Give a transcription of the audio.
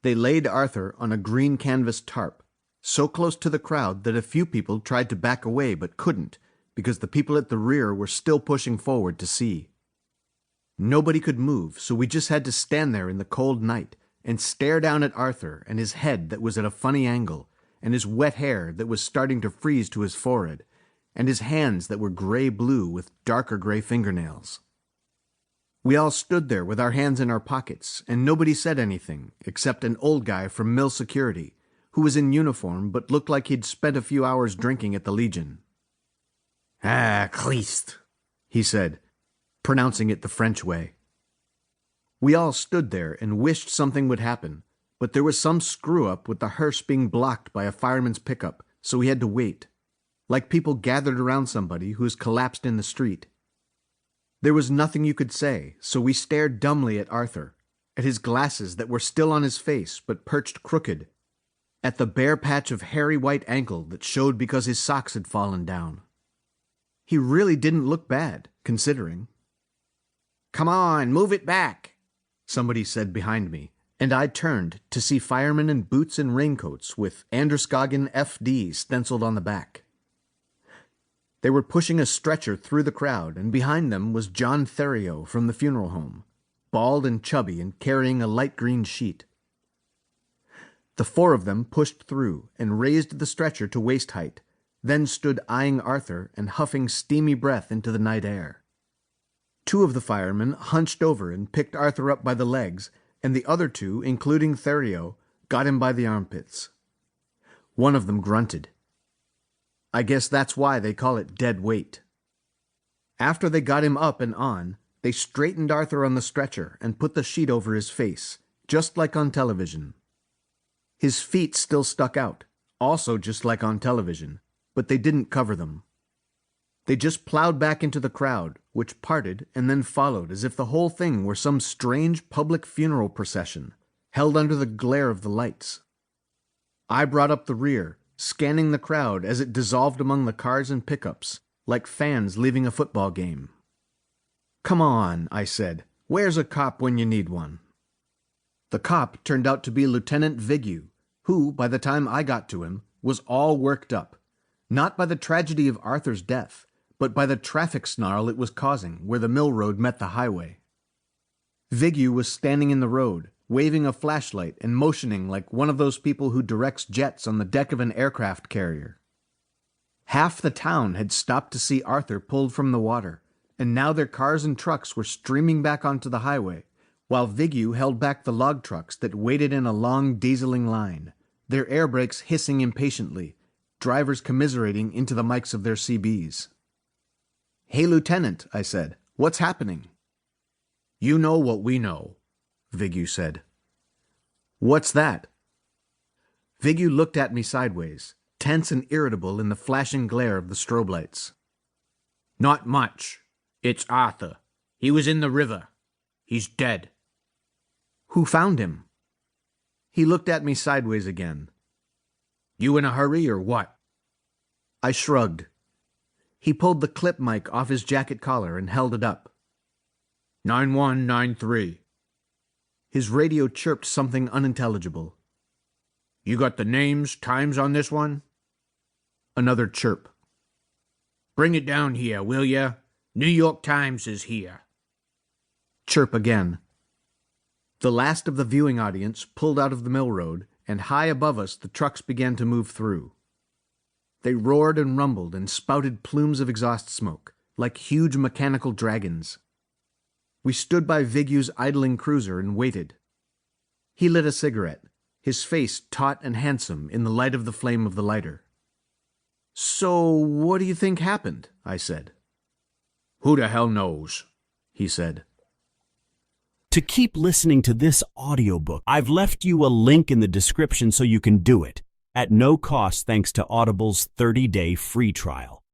They laid Arthur on a green canvas tarp, so close to the crowd that a few people tried to back away but couldn't, because the people at the rear were still pushing forward to see. Nobody could move, so we just had to stand there in the cold night and stare down at Arthur and his head that was at a funny angle, and his wet hair that was starting to freeze to his forehead, and his hands that were gray-blue with darker gray fingernails. We all stood there with our hands in our pockets, and nobody said anything except an old guy from mill security, who was in uniform but looked like he'd spent a few hours drinking at the Legion. "Ah, Christ," he said, pronouncing it the French way. We all stood there and wished something would happen, but there was some screw-up with the hearse being blocked by a fireman's pickup, so we had to wait, like people gathered around somebody who's collapsed in the street. There was nothing you could say, so we stared dumbly at Arthur, at his glasses that were still on his face but perched crooked, at the bare patch of hairy white ankle that showed because his socks had fallen down. He really didn't look bad, considering. "Come on, move it back," somebody said behind me, and I turned to see firemen in boots and raincoats with Androscoggin F.D. stenciled on the back. They were pushing a stretcher through the crowd, and behind them was John Theriot from the funeral home, bald and chubby and carrying a light green sheet. The four of them pushed through and raised the stretcher to waist height, then stood eyeing Arthur and huffing steamy breath into the night air. Two of the firemen hunched over and picked Arthur up by the legs, and the other two, including Theriot, got him by the armpits. One of them grunted. I guess that's why they call it dead weight. After they got him up and on, they straightened Arthur on the stretcher and put the sheet over his face, just like on television. His feet still stuck out, also just like on television, but they didn't cover them. They just plowed back into the crowd, which parted and then followed as if the whole thing were some strange public funeral procession, held under the glare of the lights. I brought up the rear, scanning the crowd as it dissolved among the cars and pickups, like fans leaving a football game. "Come on," I said. "Where's a cop when you need one?" The cop turned out to be Lieutenant Vigue, who, by the time I got to him, was all worked up, not by the tragedy of Arthur's death, but by the traffic snarl it was causing where the mill road met the highway. Vigue was standing in the road, waving a flashlight and motioning like one of those people who directs jets on the deck of an aircraft carrier. Half the town had stopped to see Arthur pulled from the water, and now their cars and trucks were streaming back onto the highway, while Vigue held back the log trucks that waited in a long dieseling line, their air brakes hissing impatiently, drivers commiserating into the mics of their CBs. "Hey, Lieutenant," I said, "what's happening?" "You know what we know," Vigue said. "What's that?" Vigue looked at me sideways, tense and irritable in the flashing glare of the strobe lights. "Not much. It's Arthur. He was in the river. He's dead." "Who found him?" He looked at me sideways again. "You in a hurry or what?" I shrugged. He pulled the clip mic off his jacket collar and held it up. 9193. His radio chirped something unintelligible. "You got the names, times on this one?" Another chirp. "Bring it down here, will ya? New York Times is here." Chirp again. The last of the viewing audience pulled out of the mill road, and high above us the trucks began to move through. They roared and rumbled and spouted plumes of exhaust smoke, like huge mechanical dragons. We stood by Vigue's idling cruiser and waited. He lit a cigarette, his face taut and handsome in the light of the flame of the lighter. "So, what do you think happened?" I said. "Who the hell knows?" he said. To keep listening to this audiobook, I've left you a link in the description so you can do it, at no cost thanks to Audible's 30-day free trial.